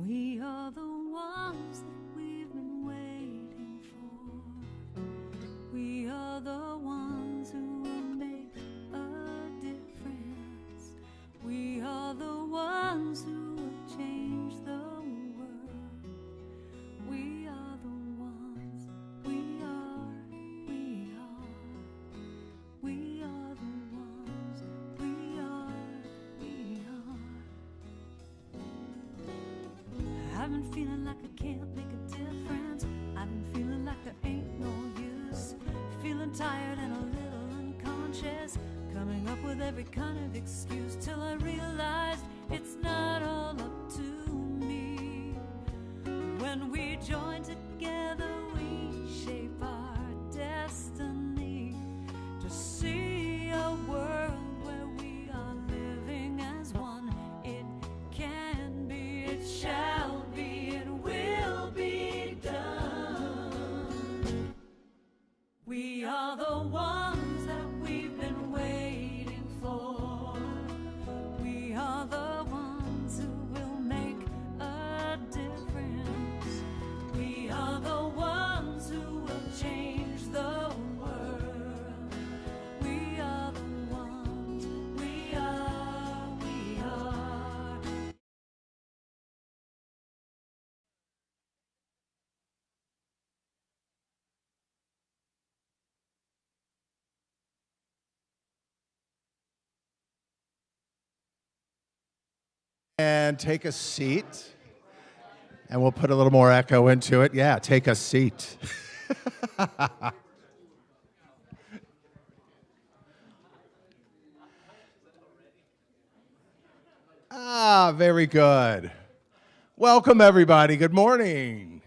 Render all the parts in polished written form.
We are the ones that we've been waiting for. We are the ones who will make a difference. We are the ones who will change the world. We are the ones. We are the ones. I've been feeling like I can't make a difference. I've been feeling like there ain't no use. Feeling tired and a little unconscious. Coming up with every kind of excuse till I realized it's not all up to me. When we join together, we shape our destiny to see a world where we are living as one. It can be, it shall be, it will be done. We are the ones that we've been waiting for. We are the ones who will make a difference. We are the ones who will change the world. We are the ones. We are, we are. And take a seat. And we'll put a little more echo into it. Yeah, take a seat. Very good. Welcome, everybody. Good morning.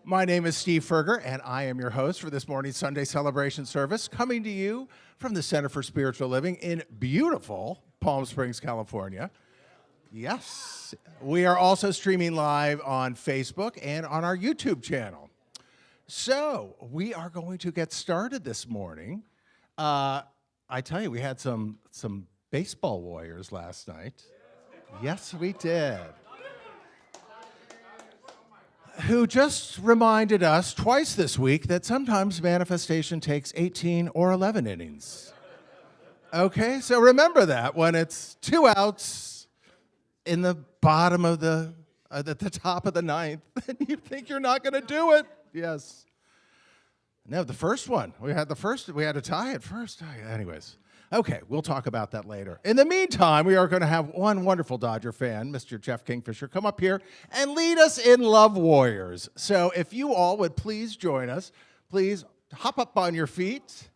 My name is Steve Ferger, and I am your host for this morning's Sunday celebration service, coming to you from the Center for Spiritual Living in beautiful Palm Springs, California. Yes, we are also streaming live on Facebook and on our YouTube channel. So we are going to get started this morning. I tell you, we had some baseball warriors last night. Yes, we did. Who just reminded us twice this week that sometimes manifestation takes 18 or 11 innings. Okay, so remember that when it's 2 outs in the bottom of at the top of the ninth, and you think you're not going to do it. Yes. No, the first one. We had to tie it first. Anyways. Okay, we'll talk about that later. In the meantime, we are going to have one wonderful Dodger fan, Mr. Jeff Kingfisher, come up here and lead us in Love Warriors. So if you all would please join us, please hop up on your feet.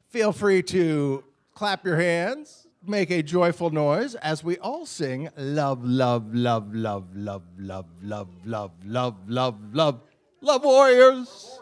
Feel free to clap your hands, make a joyful noise as we all sing love, love, love, love, love, love, love, love, love, love, love, Love Warriors.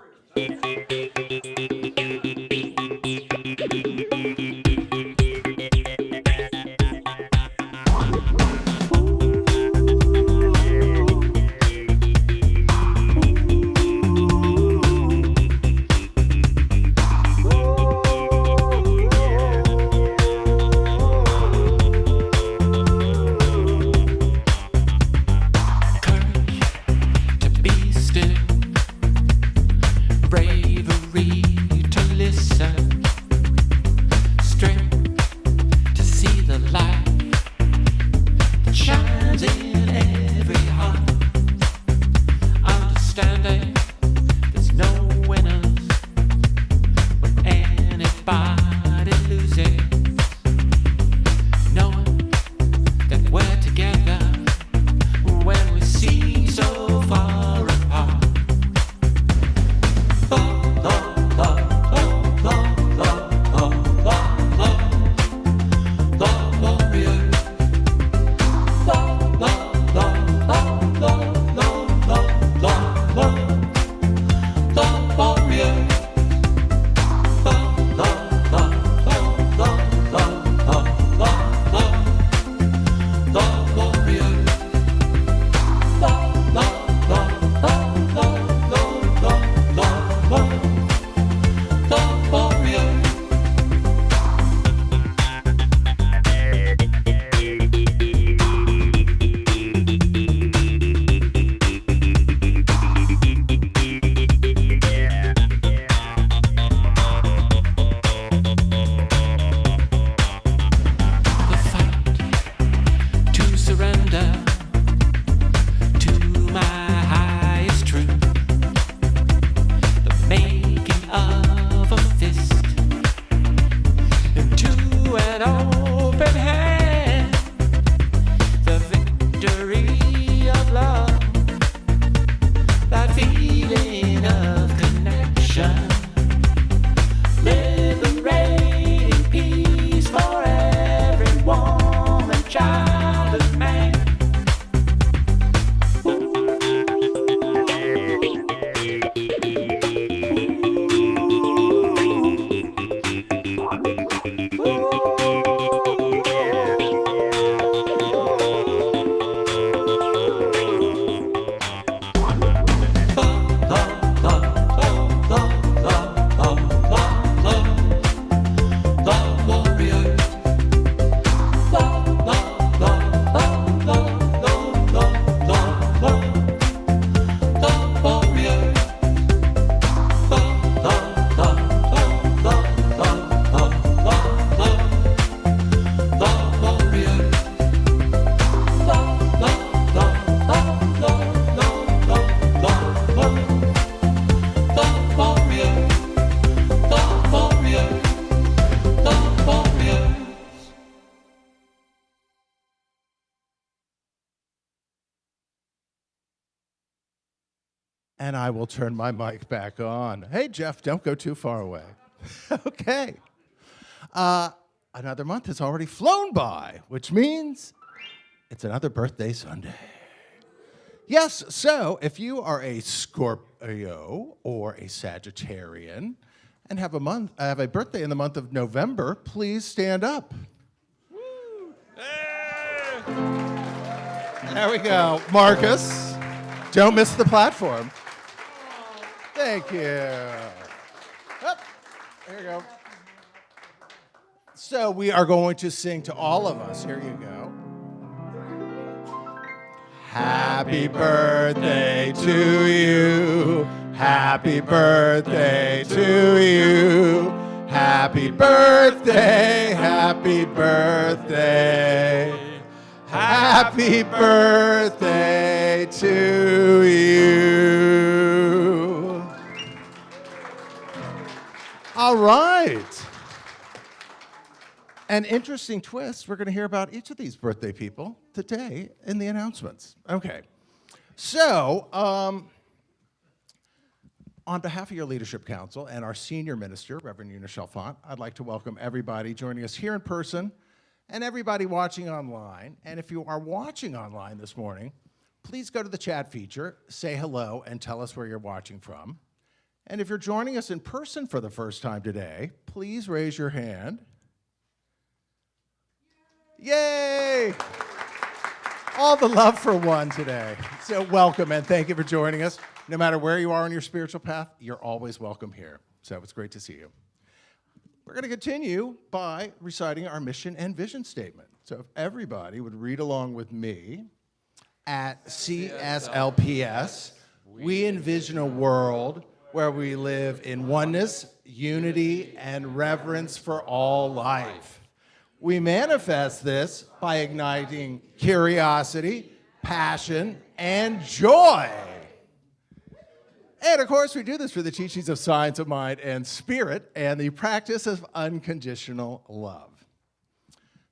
Bravery And I will turn my mic back on. Hey, Jeff, don't go too far away. Okay. Another month has already flown by, which means it's another birthday Sunday. Yes, so if you are a Scorpio or a Sagittarian and have a birthday in the month of November, please stand up. Woo. Hey. There we go. Marcus, don't miss the platform. Thank you. Oh, there you go. So we are going to sing to all of us. Here you go. Happy birthday to you. Happy birthday to you. Happy birthday, happy birthday. Happy birthday to you. All right. An interesting twist, we're going to hear about each of these birthday people today in the announcements. Okay. So, on behalf of your Leadership Council and our Senior Minister, Reverend Una Chalfant, I'd like to welcome everybody joining us here in person and everybody watching online. And if you are watching online this morning, please go to the chat feature, say hello, and tell us where you're watching from. And if you're joining us in person for the first time today, please raise your hand. Yay! All the love for one today. So welcome and thank you for joining us. No matter where you are on your spiritual path, you're always welcome here. So it's great to see you. We're going to continue by reciting our mission and vision statement. So if everybody would read along with me, at CSLPS, we envision a world where we live in oneness, unity, and reverence for all life. We manifest this by igniting curiosity, passion, and joy. And of course, we do this through the teachings of science of mind and spirit and the practice of unconditional love.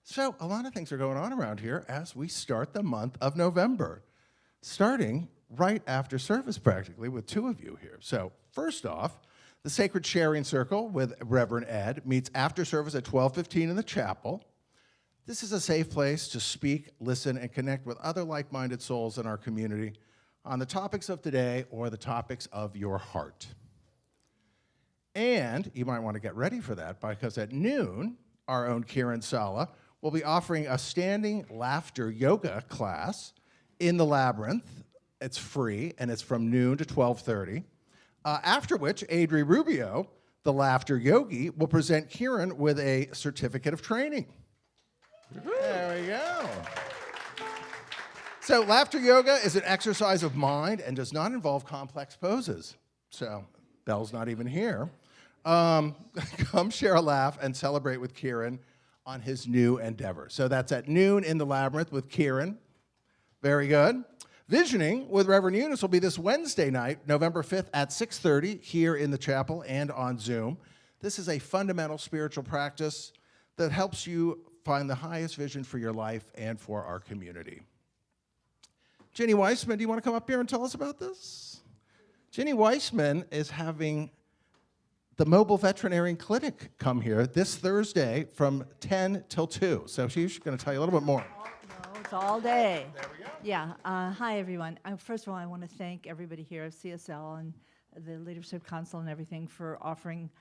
So a lot of things are going on around here as we start the month of November, starting right after service practically with two of you here. So first off, the Sacred Sharing Circle with Reverend Ed meets after service at 12:15 in the chapel. This is a safe place to speak, listen, and connect with other like-minded souls in our community on the topics of today or the topics of your heart. And you might want to get ready for that because at noon, our own Kieran Sala will be offering a standing laughter yoga class in the Labyrinth. It's free, and it's from noon to 12:30. After which, Adri Rubio, the laughter yogi, will present Kieran with a certificate of training. There we go. So laughter yoga is an exercise of mind and does not involve complex poses. So Belle's not even here. Come share a laugh and celebrate with Kieran on his new endeavor. So that's at noon in the Labyrinth with Kieran. Very good. Visioning with Reverend Eunice will be this Wednesday night, November 5th at 6:30 here in the chapel and on Zoom. This is a fundamental spiritual practice that helps you find the highest vision for your life and for our community. Ginny Weissman, do you want to come up here and tell us about this? Ginny Weissman is having the Mobile Veterinarian Clinic come here this Thursday from 10 till 2. So she's going to tell you a little bit more. No, it's all day. There we go. Yeah. Hi, everyone. First of all, I want to thank everybody here at CSL and the Leadership Council and everything for offering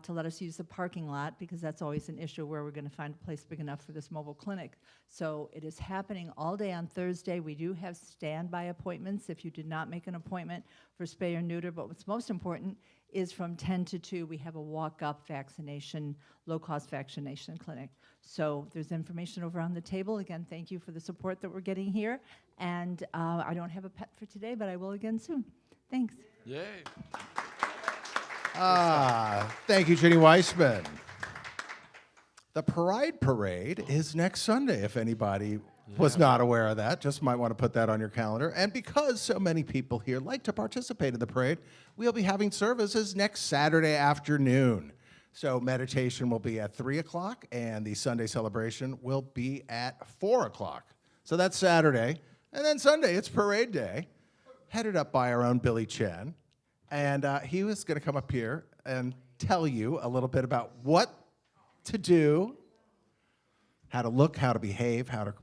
to let us use the parking lot, because that's always an issue where we're going to find a place big enough for this mobile clinic. So it is happening all day on Thursday. We do have standby appointments if you did not make an appointment for spay or neuter, but what's most important is from 10 to 2, we have a walk-up vaccination, low-cost vaccination clinic. So there's information over on the table. Again, thank you for the support that we're getting here. And I don't have a pet for today, but I will again soon. Thanks. Yay. Thank you, Ginny Weissman. The Pride Parade is next Sunday, if anybody was not aware of that. Just might want to put that on your calendar. And because so many people here like to participate in the parade, we'll be having services next Saturday afternoon. So meditation will be at 3 o'clock, and the Sunday celebration will be at 4 o'clock. So that's Saturday. And then Sunday, it's Parade Day, headed up by our own Billy Chen. And he was going to come up here and tell you a little bit about what to do, how to look, how to behave, how to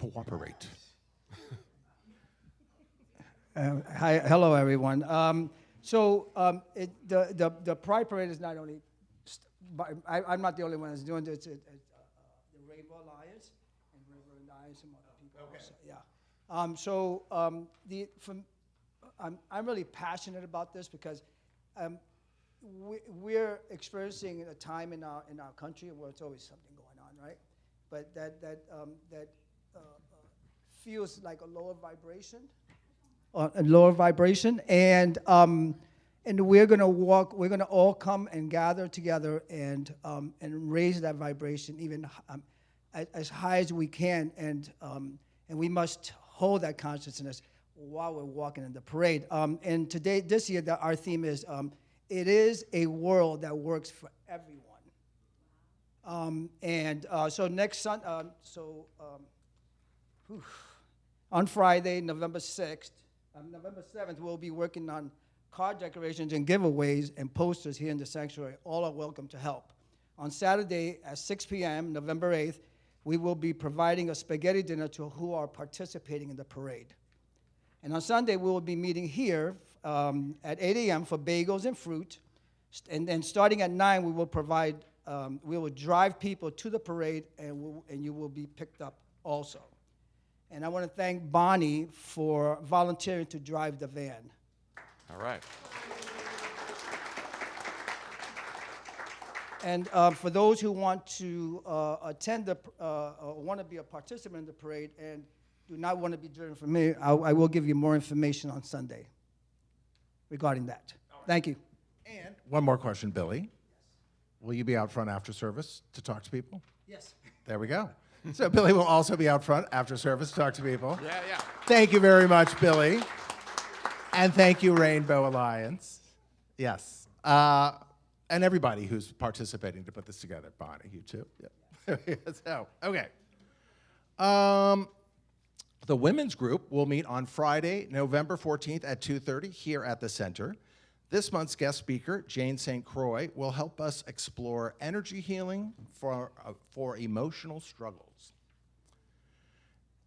cooperate. Hello, everyone. The Pride Parade is not only, I'm not the only one that's doing this. It's the Rainbow Alliance and River Alliance and other people. Okay. Also, yeah. I'm really passionate about this because we're experiencing a time in our country where it's always something going on, right? But that feels like a lower vibration. And we're going to walk. We're going to all come and gather together and raise that vibration even as high as we can, and we must hold that consciousness while we're walking in the parade. And this year, our theme is it is a world that works for everyone. So next Sunday, on Friday, November 6th. November 7th, we'll be working on card decorations and giveaways and posters here in the sanctuary. All are welcome to help. On Saturday at 6 p.m., November 8th, we will be providing a spaghetti dinner to who are participating in the parade. And on Sunday, we will be meeting here at 8 a.m. for bagels and fruit. And then starting at 9, we will drive people to the parade, and you will be picked up also. And I want to thank Bonnie for volunteering to drive the van. All right. And for those who want to attend want to be a participant in the parade and do not want to be driven from me, I will give you more information on Sunday regarding that. Right. Thank you. And one more question, Billy. Yes. Will you be out front after service to talk to people? Yes. There we go. So Billy will also be out front after service to talk to people. Yeah, yeah. Thank you very much, Billy. And thank you, Rainbow Alliance. Yes. And everybody who's participating to put this together. Bonnie, you too. Yeah. So, okay. The women's group will meet on Friday, November 14th at 2:30 here at the center. This month's guest speaker, Jane St. Croix, will help us explore energy healing for emotional struggles.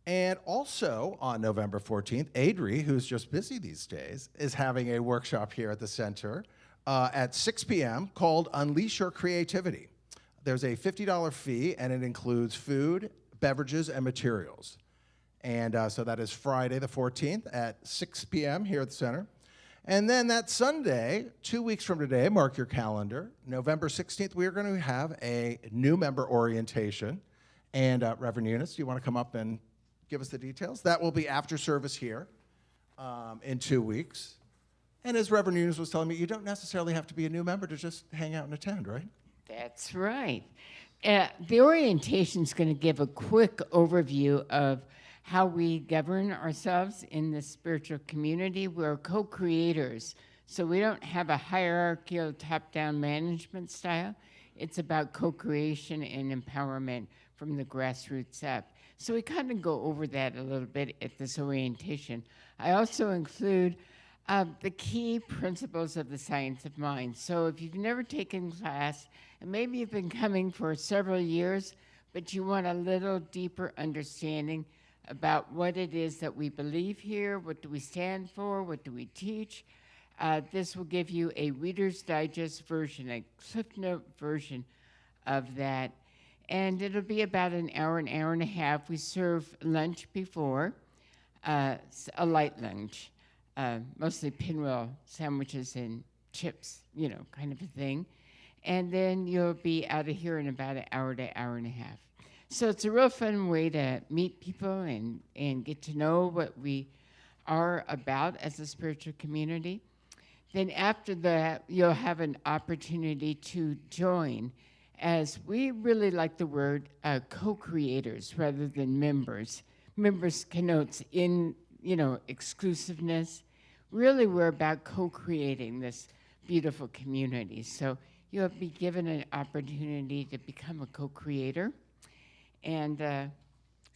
And also on November 14th, Adri, who's just busy these days, is having a workshop here at the center at 6 p.m. called Unleash Your Creativity. There's a $50 fee, and it includes food, beverages, and materials. And so that is Friday the 14th at 6 p.m. here at the center. And then that Sunday, 2 weeks from today, mark your calendar, November 16th, we are going to have a new member orientation. And Reverend Eunice, do you want to come up and give us the details? That will be after service here in 2 weeks. And as Reverend Eunice was telling me, you don't necessarily have to be a new member to just hang out and attend, right? That's right. The orientation is going to give a quick overview of how we govern ourselves in the spiritual community. We're co-creators, so we don't have a hierarchical top-down management style. It's about co-creation and empowerment from the grassroots up. So we kind of go over that a little bit at this orientation. I also include the key principles of the science of mind. So if you've never taken class, and maybe you've been coming for several years, but you want a little deeper understanding about what it is that we believe here, what do we stand for, what do we teach. This will give you a Reader's Digest version, a Cliff Note version of that. And it'll be about an hour and a half. We serve lunch before, a light lunch, mostly pinwheel sandwiches and chips, you know, kind of a thing. And then you'll be out of here in about an hour to hour and a half. So it's a real fun way to meet people and get to know what we are about as a spiritual community. Then after that, you'll have an opportunity to join, as we really like the word co-creators rather than members. Members connotes exclusiveness. Really, we're about co-creating this beautiful community. So you'll be given an opportunity to become a co-creator. And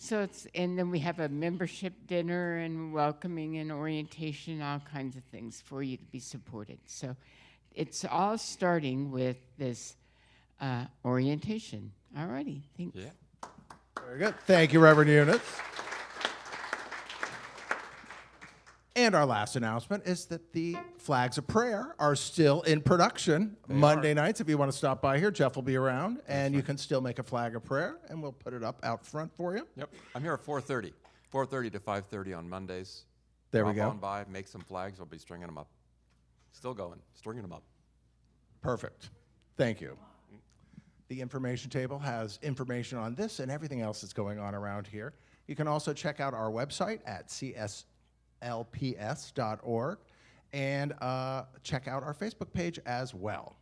So and then we have a membership dinner and welcoming and orientation, all kinds of things for you to be supported. So it's all starting with this orientation. All righty, thanks. Yeah. Very good. Thank you, Reverend Eunice. And our last announcement is that the flags of prayer are still in production Monday nights. If you want to stop by here, Jeff will be around, and you can still make a flag of prayer, and we'll put it up out front for you. Yep. I'm here at 4:30. 4:30 to 5:30 on Mondays. There we Drop go. on by, make some flags. I'll be stringing them up. Still going, stringing them up. Perfect. Thank you. The information table has information on this and everything else that's going on around here. You can also check out our website at cslps.org and check out our Facebook page as well.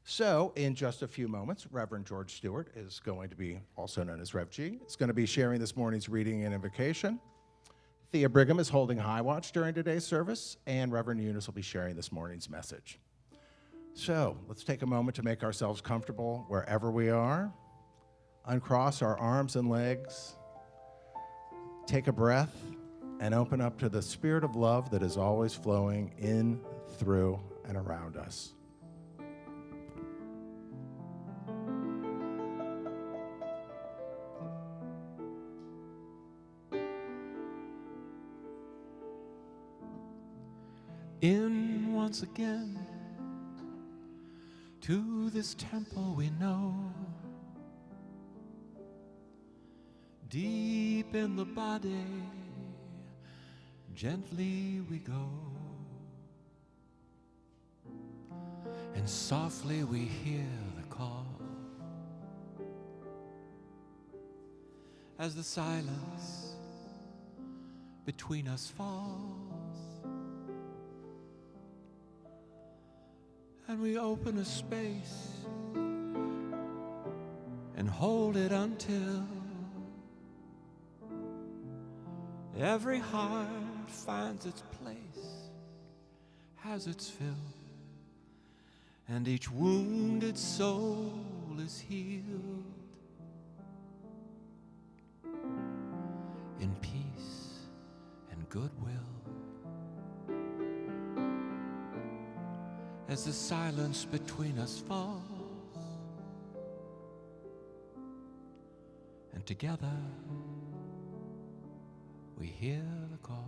So in just a few moments, Reverend George Stewart is going to be, also known as Rev G, is going to be sharing this morning's reading and invocation. Thea Brigham is holding high watch during today's service, and Reverend Eunice will be sharing this morning's message. So let's take a moment to make ourselves comfortable wherever we are. Uncross our arms and legs. Take a breath and open up to the spirit of love that is always flowing in, through, and around us. In once again to this temple we know, deep in the body gently we go, and softly we hear the call as the silence between us falls. And we open a space and hold it until every heart finds its place, has its fill, and each wounded soul is healed in peace and goodwill. As the silence between us falls, and together we hear the call.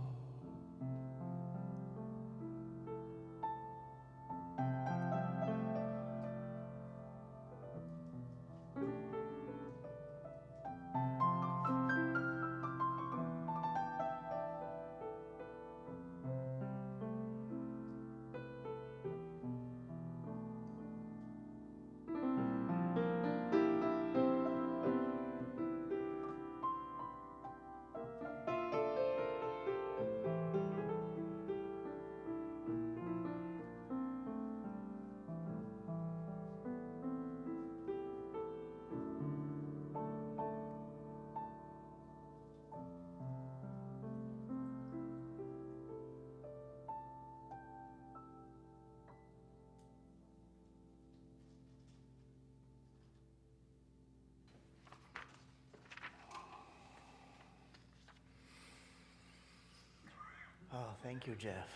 Oh, thank you, Jeff.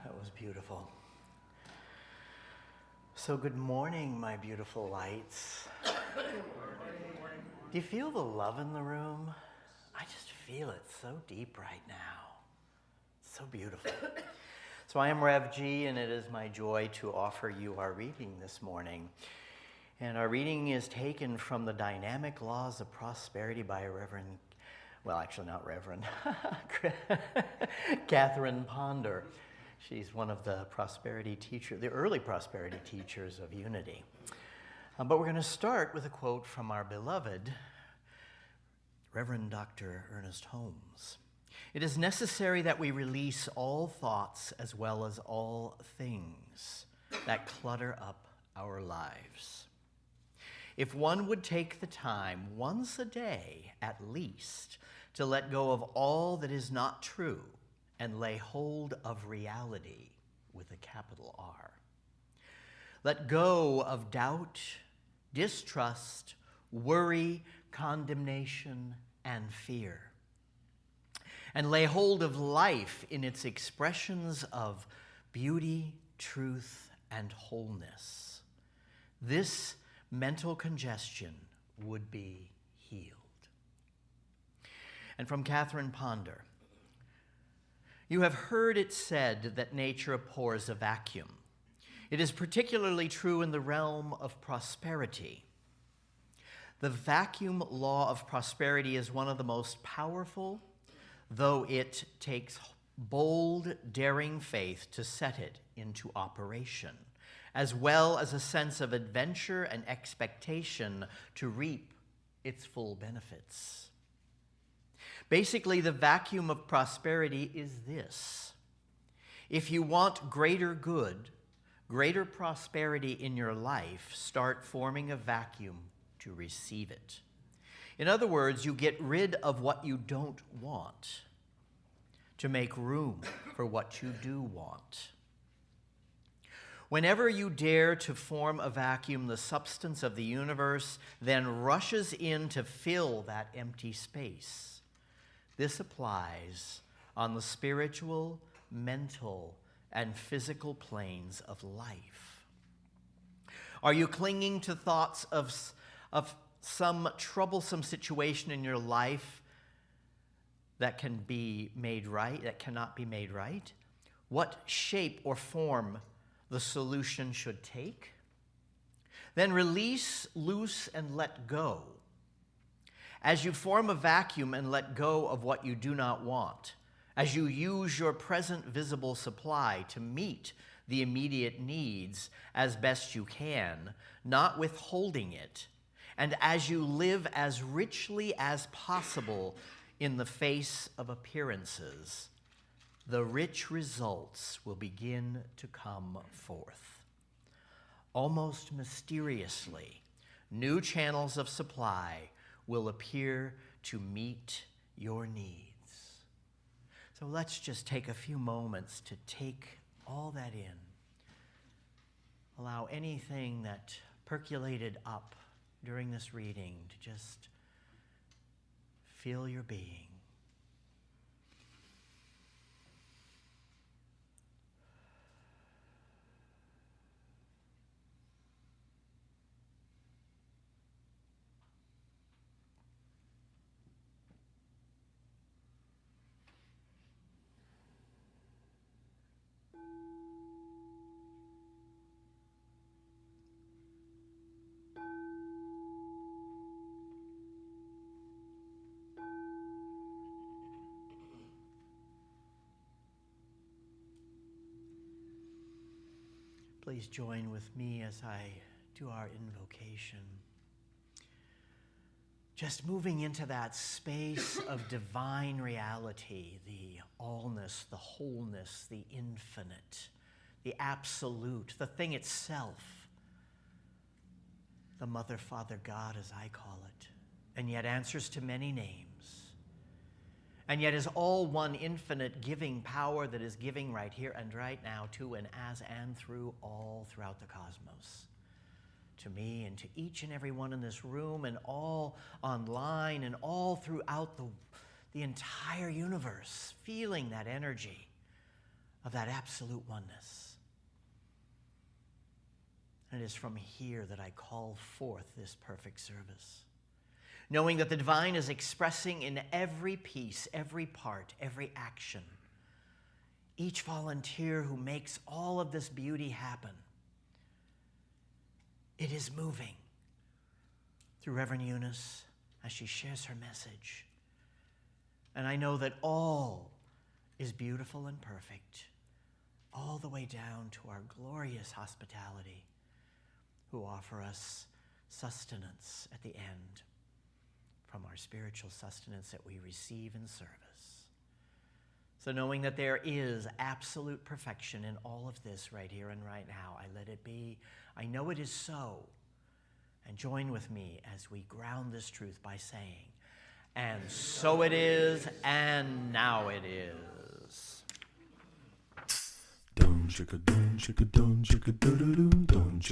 That was beautiful. So good morning, my beautiful lights. Do you feel the love in the room? I just feel it so deep right now. So beautiful. So I am Rev G, and it is my joy to offer you our reading this morning. And our reading is taken from the Dynamic Laws of Prosperity by Reverend, well, actually not Reverend, Catherine Ponder. She's one of the prosperity teachers, the early prosperity teachers of Unity. But we're going to start with a quote from our beloved Reverend Dr. Ernest Holmes. It is necessary that we release all thoughts as well as all things that clutter up our lives. If one would take the time once a day at least to let go of all that is not true and lay hold of reality with a capital R. Let go of doubt, distrust, worry, condemnation, and fear, and lay hold of life in its expressions of beauty, truth, and wholeness, this mental congestion would be healed. And from Catherine Ponder, you have heard it said that nature abhors a vacuum. It is particularly true in the realm of prosperity. The vacuum law of prosperity is one of the most powerful, though it takes bold, daring faith to set it into operation, as well as a sense of adventure and expectation to reap its full benefits. Basically, the vacuum of prosperity is this: if you want greater good, greater prosperity in your life, start forming a vacuum to receive it. In other words, you get rid of what you don't want to make room for what you do want. Whenever you dare to form a vacuum, the substance of the universe then rushes in to fill that empty space. This applies on the spiritual, mental, and physical planes of life. Are you clinging to thoughts of some troublesome situation in your life that can be made right, that cannot be made right? What shape or form the solution should take? Then release, loose, and let go. As you form a vacuum and let go of what you do not want, as you use your present visible supply to meet the immediate needs as best you can, not withholding it, and as you live as richly as possible in the face of appearances, the rich results will begin to come forth. Almost mysteriously, new channels of supply will appear to meet your needs. So let's just take a few moments to take all that in. Allow anything that percolated up during this reading to just fill your being. Please join with me as I do our invocation. Just moving into that space of divine reality, the allness, the wholeness, the infinite, the absolute, the thing itself, the Mother, Father, God, as I call it, and yet answers to many names, and yet is all one infinite giving power that is giving right here and right now to and as and through all throughout the cosmos. To me and to each and every one in this room and all online and all throughout the entire universe, feeling that energy of that absolute oneness. And it is from here that I call forth this perfect service, knowing that the divine is expressing in every piece, every part, every action. Each volunteer who makes all of this beauty happen, it is moving through Reverend Eunice as she shares her message. And I know that all is beautiful and perfect, all the way down to our glorious hospitality, who offer us sustenance at the end from our spiritual sustenance that we receive in service. So knowing that there is absolute perfection in all of this right here and right now, I let it be. I know it is so. And join with me as we ground this truth by saying, and so it is, and now it is. Dun shaka dun shaka dun shaka doo doo doo dun What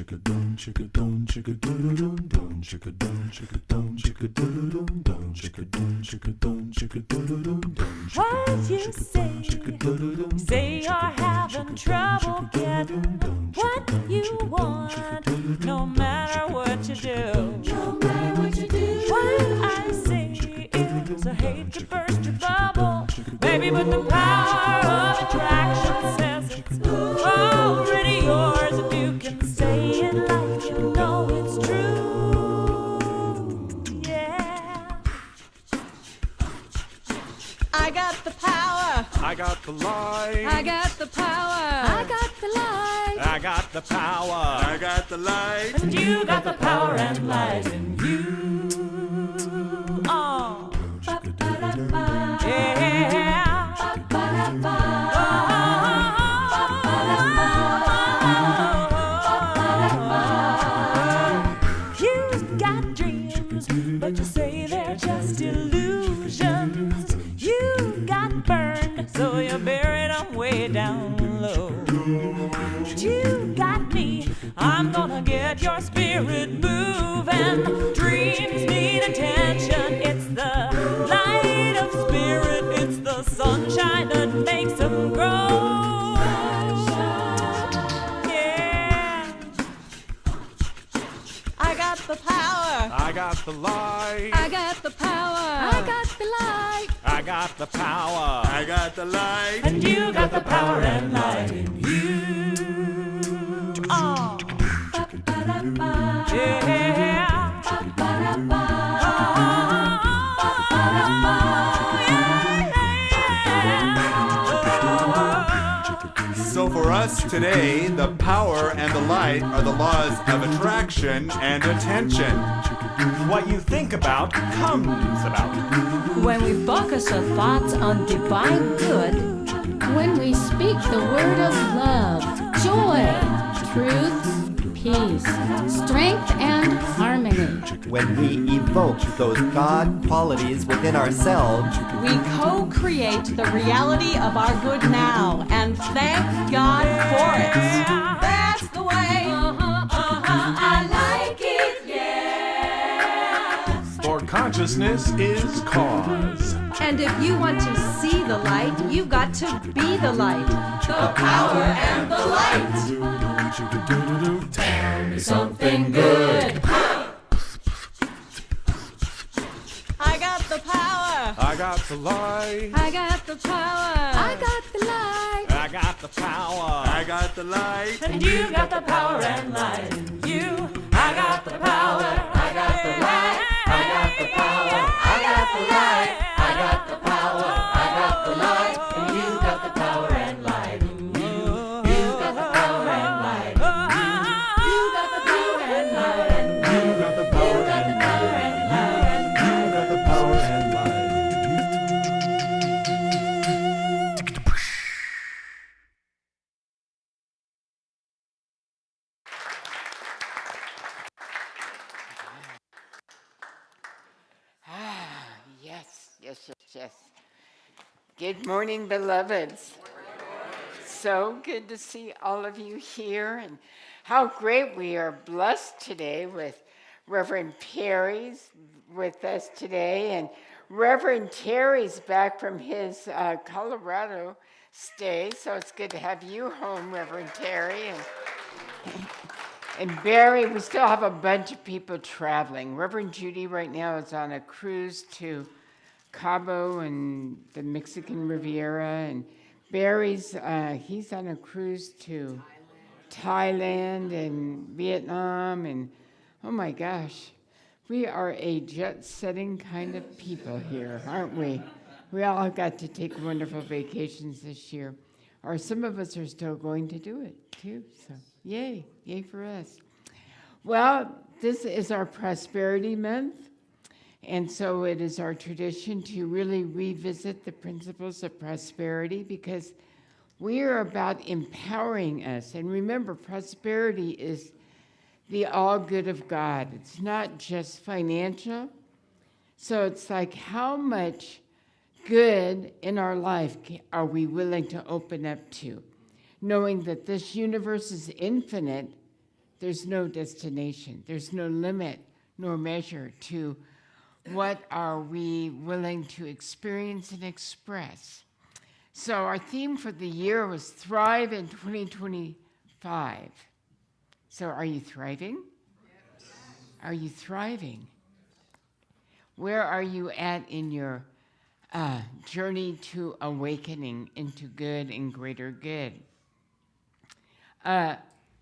you say you're having trouble getting what you want, no matter what you do. No matter what you do. What I say is I hate to burst your bubble, baby, but the power of attraction says it's already yours. If you can say it like you know it's true, yeah. I got the power. I got the light. I got the power. I got the light. I got the power. I got the light. And you got the power and light in you. Oh. Yeah. You've got dreams, but you say they're just illusions. You got burned, so you buried them way down low. You got me, I'm gonna get your spirit moving. Dreams need attention, it's the light of spirit, it's the sunshine that makes them grow. Yeah. I got the power. I got the light. I got the power. I got the light. I got the power. I got the light. And you got the power and light in you. Oh. Yeah. So for us today, the power and the light are the laws of attraction and attention. What you think about comes about. When we focus our thoughts on divine good, when we speak the word of love, joy, truth, peace, strength, and harmony, when we evoke those God qualities within ourselves, we co-create the reality of our good now and thank God for it. That's the way. I like it, yeah. For consciousness is cause. And if you want to see the light, you've got to be the light. The power and the light. Tell me something good. I got the power. I got the light. I got the power. I got the light. I got the power. I got the light. And you got the power and light in you. I got the power. I got the light. I got the power. I got the light. I got the power. I got the light. And you got the power and light in you. You got the power and light in you. You got the power and light in you. You got the power and light. You got the power and light. Yes. Good morning, beloveds. So good to see all of you here, and how great we are blessed today with Reverend Perry's with us today, and Reverend Terry's back from his Colorado stay, so it's good to have you home, Reverend Terry. And Barry, we still have a bunch of people traveling. Reverend Judy right now is on a cruise to Cabo and the Mexican Riviera, and Barry's he's on a cruise to Thailand and Vietnam, and oh my gosh, we are a jet-setting kind of people here, aren't we? We all got to take wonderful vacations this year, or some of us are still going to do it too, so yay for us. Well, this is our Prosperity Month. And so it is our tradition to really revisit the principles of prosperity, because we are about empowering us. And remember, prosperity is the all good of God. It's not just financial. So it's like, how much good in our life are we willing to open up to? Knowing that this universe is infinite, There's no destination. There's no limit nor measure to what are we willing to experience and express. So our theme for the year was Thrive in 2025. So are you thriving? Yes. Are you thriving? Where are you at in your journey to awakening into good and greater good?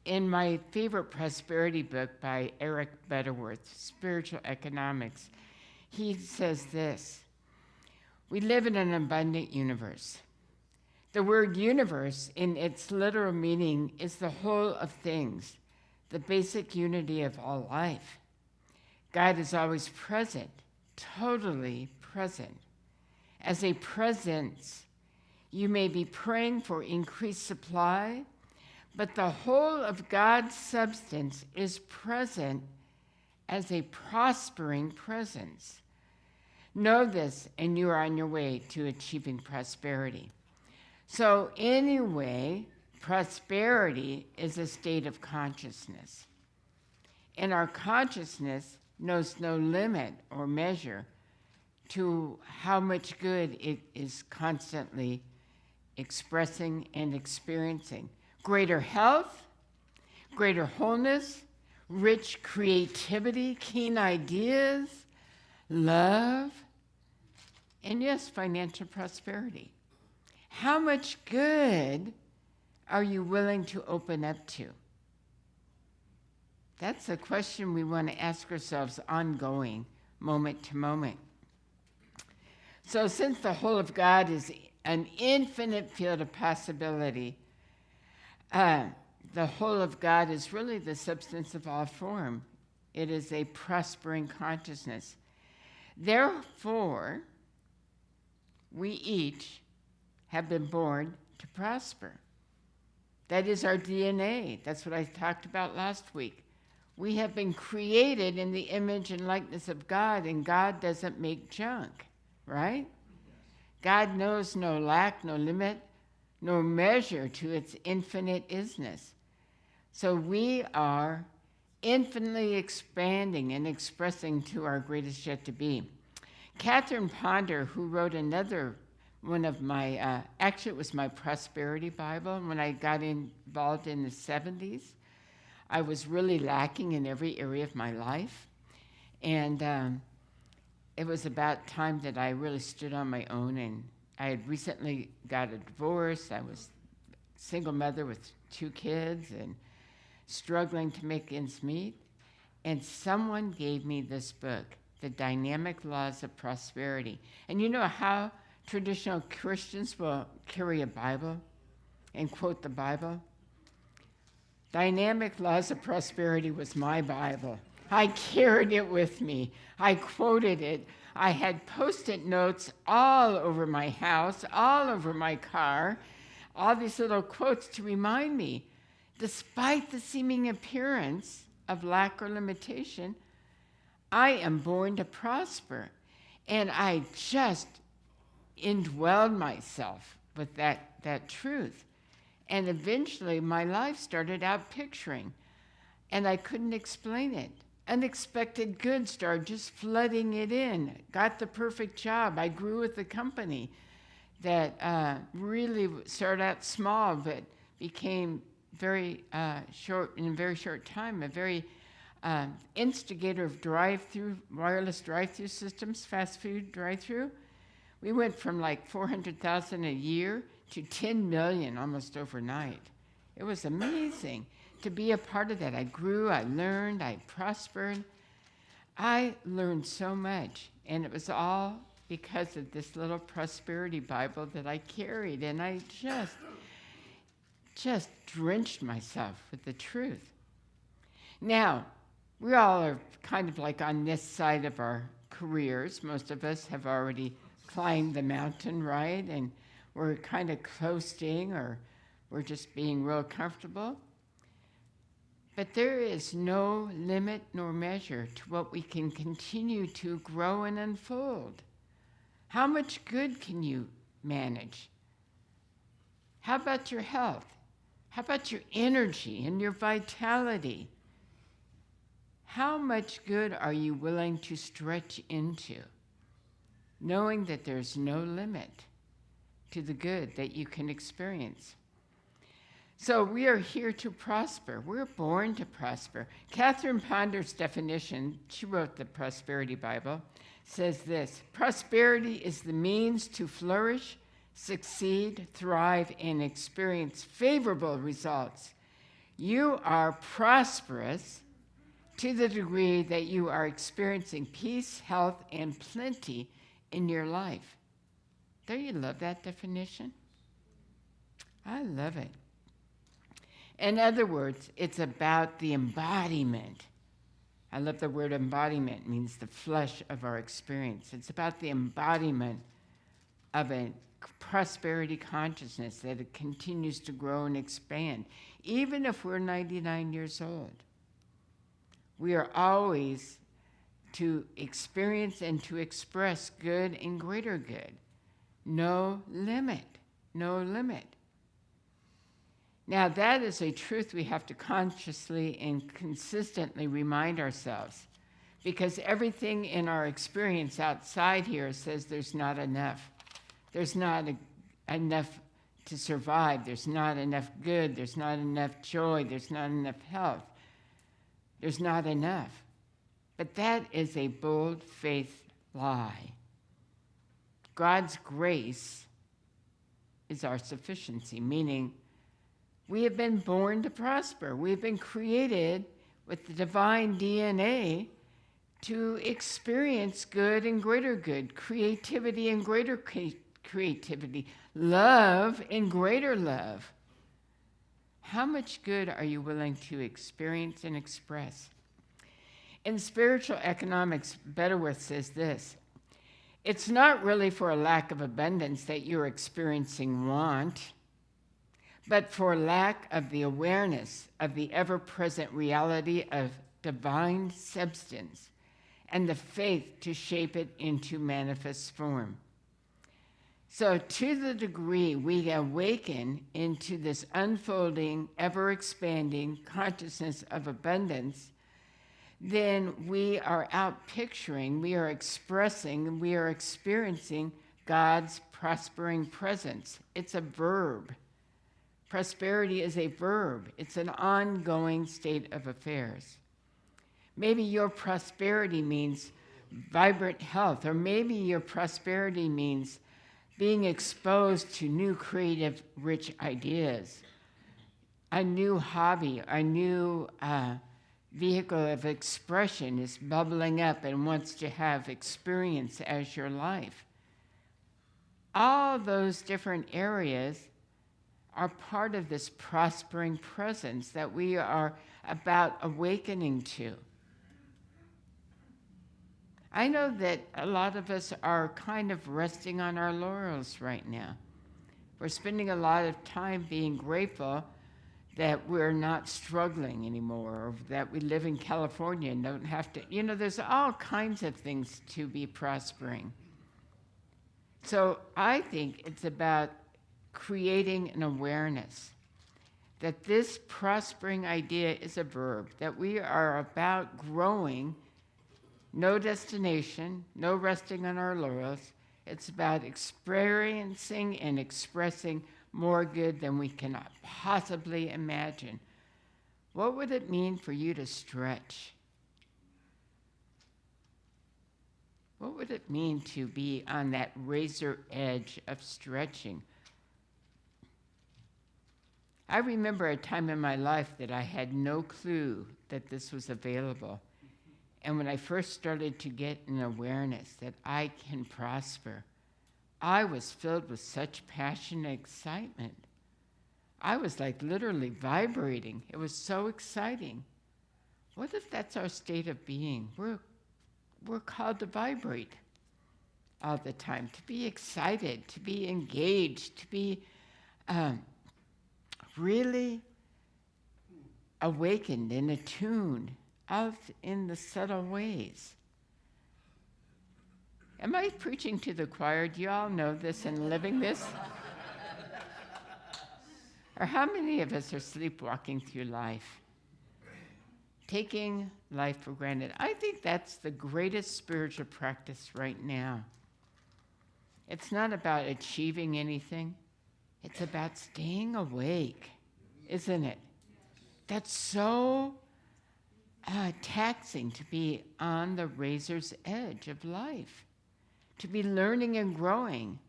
In my favorite prosperity book by Eric Butterworth, Spiritual Economics, he says this: we live in an abundant universe. The word universe, in its literal meaning, is the whole of things, the basic unity of all life. God is always present, totally present. As a presence, you may be praying for increased supply, but the whole of God's substance is present as a prospering presence. Know this, and you are on your way to achieving prosperity. So anyway, prosperity is a state of consciousness. And our consciousness knows no limit or measure to how much good it is constantly expressing and experiencing. Greater health, greater wholeness, rich creativity, keen ideas, love, and yes, financial prosperity. How much good are you willing to open up to? That's a question we want to ask ourselves ongoing, moment to moment. So since the whole of God is an infinite field of possibility, the whole of God is really the substance of all form. It is a prospering consciousness. Therefore, we each have been born to prosper. That is our DNA. That's what I talked about last week. We have been created in the image and likeness of God, and God doesn't make junk, right? God knows no lack, no limit, no measure to its infinite isness. So we are infinitely expanding and expressing to our greatest yet to be. Catherine Ponder, who wrote another one of my, actually it was my prosperity Bible. When I got involved in the 70s, I was really lacking in every area of my life. And it was about time that I really stood on my own, and I had recently got a divorce. I was a single mother with 2 kids and struggling to make ends meet. And someone gave me this book, The Dynamic Laws of Prosperity. And you know how traditional Christians will carry a Bible and quote the Bible? Dynamic Laws of Prosperity was my Bible. I carried it with me. I quoted it. I had Post-it notes all over my house, all over my car, all these little quotes to remind me, despite the seeming appearance of lack or limitation, I am born to prosper. And I just indwelled myself with that truth. And eventually my life started out picturing, and I couldn't explain it. Unexpected goods started just flooding it in. Got the perfect job. I grew with the company that really started out small, but became very short, in a very short time, a very instigator of wireless drive-through systems, fast food drive-through. We went from like 400,000 a year to 10 million almost overnight. It was amazing to be a part of that. I grew, I learned, I prospered. I learned so much, and it was all because of this little prosperity Bible that I carried, and I just drenched myself with the truth. Now, we all are kind of like on this side of our careers. Most of us have already climbed the mountain, right? And we're kind of coasting, or we're just being real comfortable. But there is no limit nor measure to what we can continue to grow and unfold. How much good can you manage? How about your health? How about your energy and your vitality? How much good are you willing to stretch into, knowing that there's no limit to the good that you can experience? So we are here to prosper. We're born to prosper. Catherine Ponder's definition, she wrote the Prosperity Bible, says this: prosperity is the means to flourish, succeed, thrive, and experience favorable results. You are prosperous to the degree that you are experiencing peace, health, and plenty in your life. Don't you love that definition? I love it. In other words, it's about the embodiment. I love the word embodiment. It means the flesh of our experience. It's about the embodiment of a prosperity consciousness that it continues to grow and expand, even if we're 99 years old. We are always to experience and to express good and greater good. No limit, no limit. Now, that is a truth we have to consciously and consistently remind ourselves, because everything in our experience outside here says there's not enough. There's not enough to survive. There's not enough good. There's not enough joy. There's not enough health. There's not enough. But that is a bold-faced lie. God's grace is our sufficiency, meaning we have been born to prosper. We've been created with the divine DNA to experience good and greater good, creativity and greater creativity, love and greater love. How much good are you willing to experience and express? In spiritual economics, Betterworth says this: it's not really for a lack of abundance that you're experiencing want, but for lack of the awareness of the ever-present reality of divine substance and the faith to shape it into manifest form. So to the degree we awaken into this unfolding, ever-expanding consciousness of abundance, then we are out picturing, we are expressing, we are experiencing God's prospering presence. It's a verb. Prosperity is a verb. It's an ongoing state of affairs. Maybe your prosperity means vibrant health, or maybe your prosperity means being exposed to new creative, rich ideas, a new hobby, a new vehicle of expression is bubbling up and wants to have experience as your life. All those different areas are part of this prospering presence that we are about awakening to. I know that a lot of us are kind of resting on our laurels right now. We're spending a lot of time being grateful that we're not struggling anymore, or that we live in California and don't have to, there's all kinds of things to be prospering. So I think it's about creating an awareness that this prospering idea is a verb, that we are about growing, no destination, no resting on our laurels. It's about experiencing and expressing more good than we cannot possibly imagine. What would it mean for you to stretch? What would it mean to be on that razor edge of stretching? I remember a time in my life that I had no clue that this was available. And when I first started to get an awareness that I can prosper, I was filled with such passion and excitement. I was like literally vibrating. It was so exciting. What if that's our state of being? We're called to vibrate all the time, to be excited, to be engaged, to be really awakened and attuned out in the subtle ways. Am I preaching to the choir? Do you all know this and living this? Or how many of us are sleepwalking through life, taking life for granted. I think that's the greatest spiritual practice right now. It's not about achieving anything. It's about staying awake, isn't it? That's so taxing, to be on the razor's edge of life, to be learning and growing.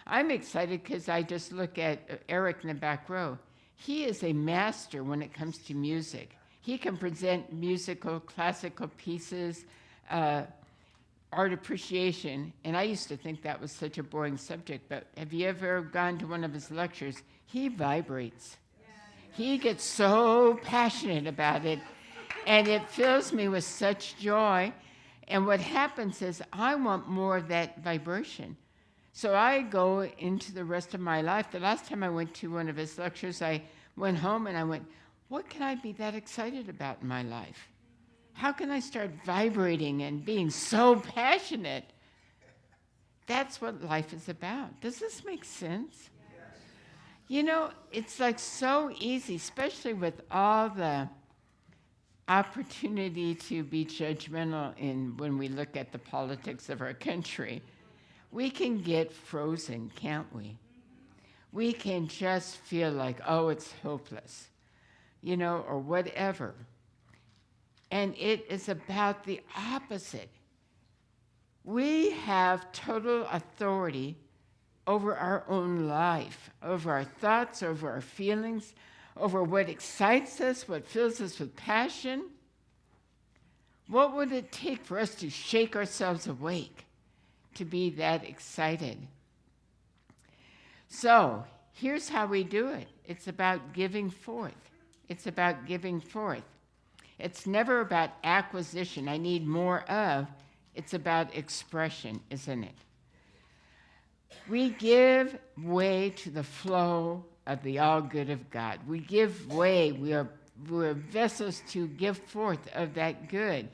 I'm excited because I just look at Eric in the back row. He is a master when it comes to music. He can present musical, classical pieces, art appreciation, and I used to think that was such a boring subject, but have you ever gone to one of his lectures? He vibrates. He gets so passionate about it, and it fills me with such joy. And what happens is I want more of that vibration. So I go into the rest of my life. The last time I went to one of his lectures, I went home and I went, what can I be that excited about in my life? How can I start vibrating and being so passionate? That's what life is about. Does this make sense? You know, it's like so easy, especially with all the opportunity to be judgmental when we look at the politics of our country. We can get frozen, can't we? We can just feel like, oh, it's hopeless, you know, or whatever. And it is about the opposite. We have total authority over our own life, over our thoughts, over our feelings, over what excites us, what fills us with passion. What would it take for us to shake ourselves awake, to be that excited? So here's how we do it. It's about giving forth. It's about giving forth. It's never about acquisition. I need more of. It's about expression, isn't it? We give way to the flow of the all good of God. We give way. We're vessels to give forth of that good.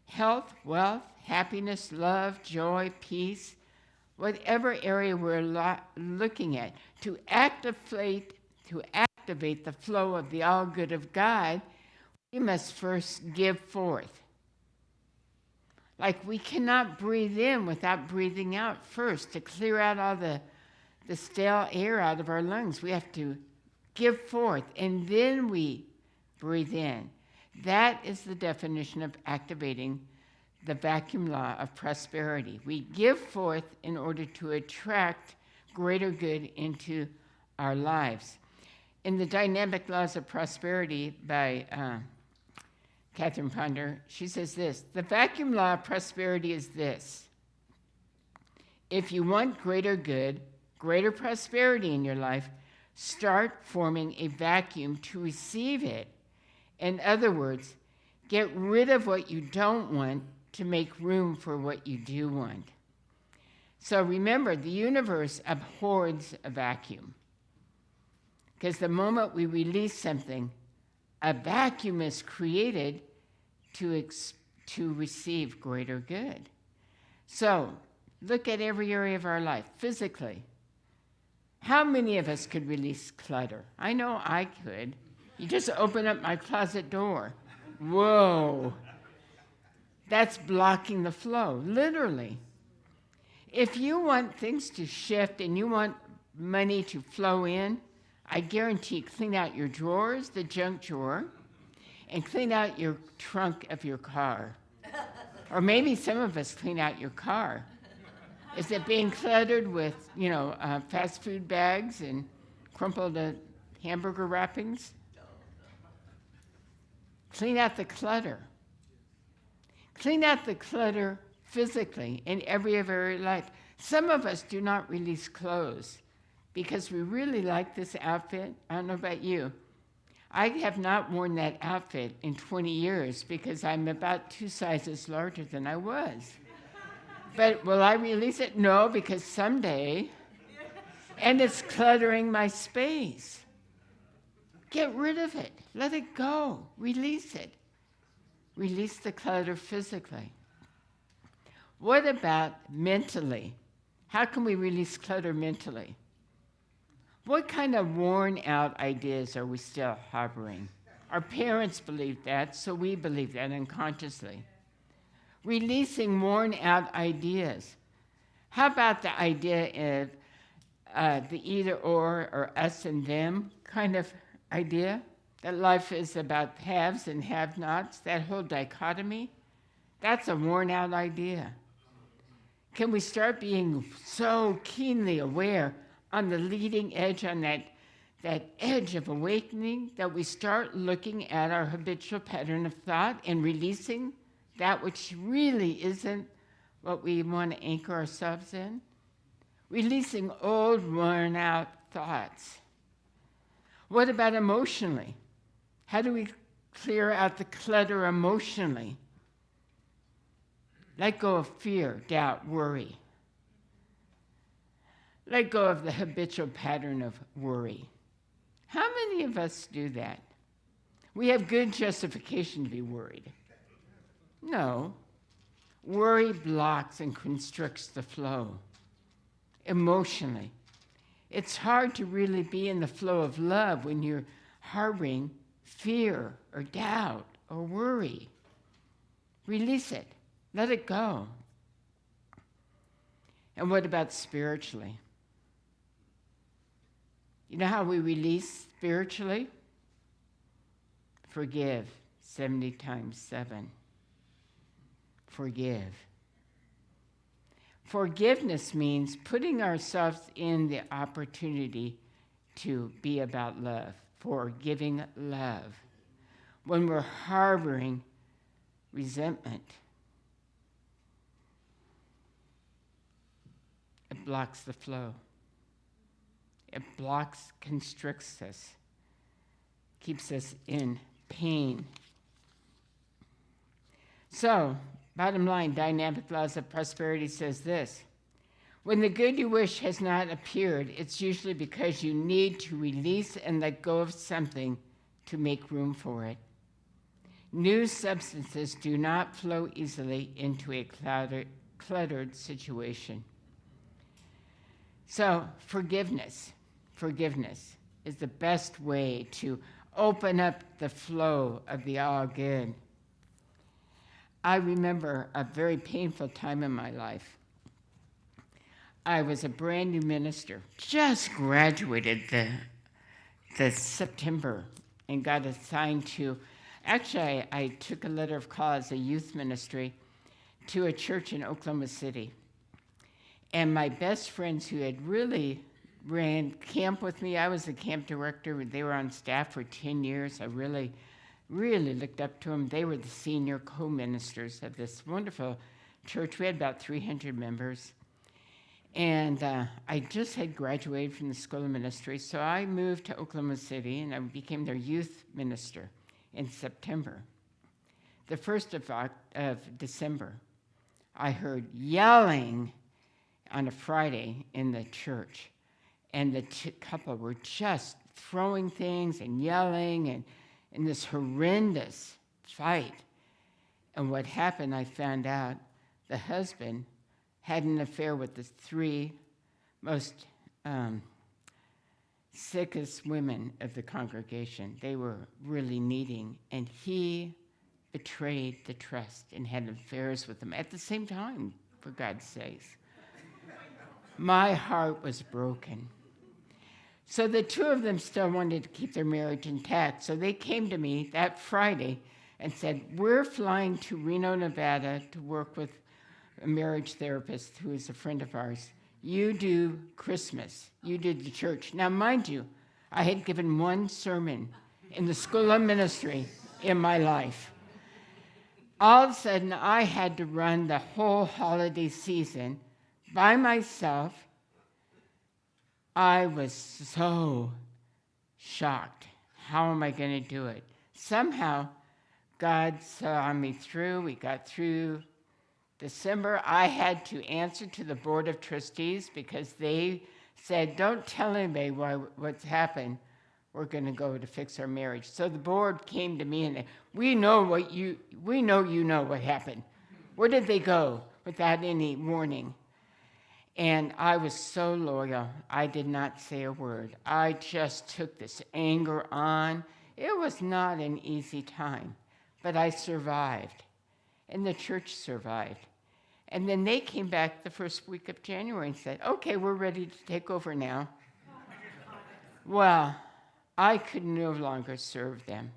Health, wealth, happiness, love, joy, peace, whatever area we're looking at. To activate the flow of the all good of God, we must first give forth. Like we cannot breathe in without breathing out first. To clear out all the stale air out of our lungs, we have to give forth, and then we breathe in. That is the definition of activating the vacuum law of prosperity. We give forth in order to attract greater good into our lives. In the Dynamic Laws of Prosperity by Catherine Ponder, she says this: the vacuum law of prosperity is this. If you want greater good, greater prosperity in your life, start forming a vacuum to receive it. In other words, get rid of what you don't want to make room for what you do want. So remember, the universe abhors a vacuum. Because the moment we release something, a vacuum is created to receive greater good. So look at every area of our life. Physically, how many of us could release clutter? I know I could. You just open up my closet door. Whoa. That's blocking the flow, literally. If you want things to shift and you want money to flow in, I guarantee clean out your drawers, the junk drawer, and clean out your trunk of your car. Or maybe some of us clean out your car. Is it being cluttered with, fast food bags and crumpled hamburger wrappings? Clean out the clutter. Clean out the clutter physically in every of our life. Some of us do not release clothes because we really like this outfit. I don't know about you. I have not worn that outfit in 20 years because I'm about 2 sizes larger than I was. But will I release it? No, because someday, and it's cluttering my space. Get rid of it. Let it go. Release it. Release the clutter physically. What about mentally? How can we release clutter mentally? What kind of worn out ideas are we still harboring? Our parents believed that, so we believe that unconsciously. Releasing worn out ideas. How about the idea of the either or us and them kind of idea? That life is about haves and have-nots, that whole dichotomy? That's a worn out idea. Can we start being so keenly aware on the leading edge, on that edge of awakening, that we start looking at our habitual pattern of thought and releasing that which really isn't what we want to anchor ourselves in? Releasing old, worn out thoughts. What about emotionally? How do we clear out the clutter emotionally? Let go of fear, doubt, worry. Let go of the habitual pattern of worry. How many of us do that? We have good justification to be worried. No. Worry blocks and constricts the flow emotionally. It's hard to really be in the flow of love when you're harboring fear or doubt or worry. Release it. Let it go. And what about spiritually? You know how we release spiritually? Forgive 70 times 7. Forgive. Forgiveness means putting ourselves in the opportunity to be about love, forgiving love. When we're harboring resentment, it blocks the flow. It blocks, constricts us, keeps us in pain. So, bottom line, Dynamic Laws of Prosperity says this: when the good you wish has not appeared, it's usually because you need to release and let go of something to make room for it. New substances do not flow easily into a cluttered situation. So, forgiveness is the best way to open up the flow of the all good. I remember a very painful time in my life. I was a brand new minister, just graduated the September and got assigned to, actually I took a letter of call as a youth ministry to a church in Oklahoma City. And my best friends who had really ran camp with me, I was the camp director, they were on staff for 10 years. I really looked up to them. They were the senior co-ministers of this wonderful church. We had about 300 members. And I just had graduated from the School of Ministry, so I moved to Oklahoma City, and I became their youth minister in September. The 1st of December, I heard yelling on a Friday in the church, and the couple were just throwing things and yelling and in this horrendous fight. And what happened, I found out, the husband had an affair with the 3 most sickest women of the congregation. They were really needing, and he betrayed the trust and had affairs with them at the same time, for God's sakes. My heart was broken. So the 2 of them still wanted to keep their marriage intact. So they came to me that Friday and said, we're flying to Reno, Nevada to work with a marriage therapist who is a friend of ours. You do Christmas. You did the church. Now, mind you, I had given 1 sermon in the School of Ministry in my life. All of a sudden, I had to run the whole holiday season by myself. I was so shocked. How am I going to do it? Somehow, God saw me through. We got through December. I had to answer to the Board of Trustees because they said, don't tell anybody what's happened. We're going to go to fix our marriage. So the board came to me and we know you know what happened. Where did they go without any warning? And I was so loyal, I did not say a word. I just took this anger on It was not an easy time, but I survived, and the church survived. And then they came back the first week of January and said, okay, we're ready to take over now. Well, I could no longer serve them.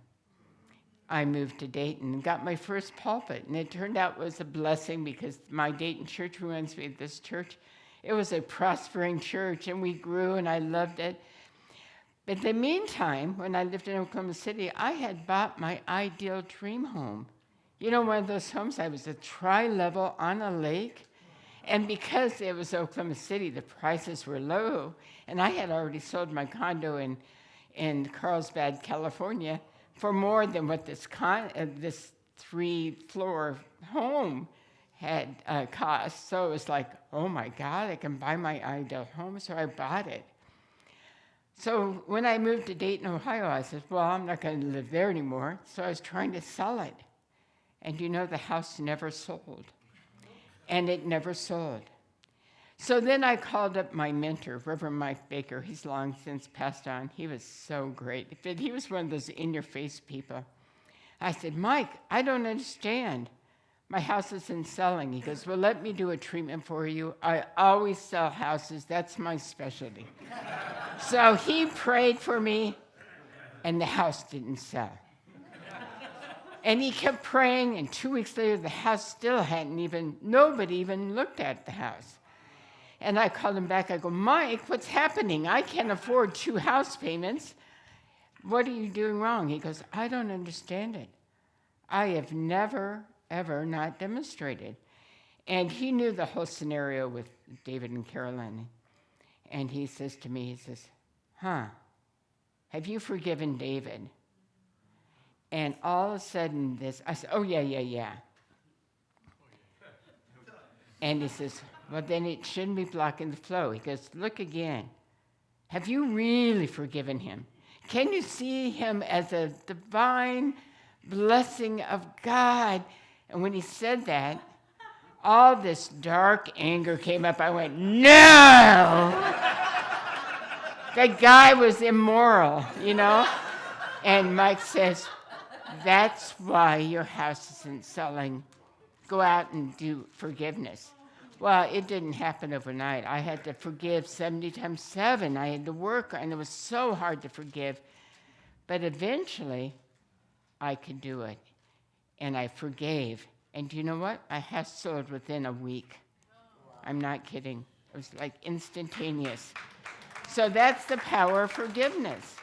I moved to Dayton and got my first pulpit, and it turned out it was a blessing because my Dayton church reminds me of this church. It was a prospering church, and we grew, and I loved it. But in the meantime, when I lived in Oklahoma City, I had bought my ideal dream home. You know, one of those homes, I was a tri-level on a lake, and because it was Oklahoma City, the prices were low, and I had already sold my condo in Carlsbad, California, for more than what this 3-floor home had cost. So it was like, oh my God, I can buy my ideal home, so I bought it. So when I moved to Dayton, Ohio, I said, well, I'm not going to live there anymore. So I was trying to sell it. And you know, the house never sold. And it never sold. So then I called up my mentor, Reverend Mike Baker. He's long since passed on. He was so great. He was one of those in-your-face people. I said, Mike, I don't understand. My house isn't selling. He goes, well, let me do a treatment for you. I always sell houses. That's my specialty. So he prayed for me, and the house didn't sell. And he kept praying, and 2 weeks later, the house still nobody even looked at the house. And I called him back. I go, Mike, what's happening? I can't afford 2 house payments. What are you doing wrong? He goes, I don't understand it. I have never, ever not demonstrated. And he knew the whole scenario with David and Carolyn. And he says to me, he says, have you forgiven David? And all of a sudden I said, oh, yeah. And he says, well, then it shouldn't be blocking the flow. He goes, look again. Have you really forgiven him? Can you see him as a divine blessing of God? And when he said that, all this dark anger came up. I went, no! That guy was immoral, you know? And Mike says, that's why your house isn't selling. Go out and do forgiveness. Well, it didn't happen overnight. I had to forgive 70 times 7. I had to work, and it was so hard to forgive. But eventually, I could do it. And I forgave. And you know what? I have sold within a week. I'm not kidding. It was like instantaneous. So that's the power of forgiveness.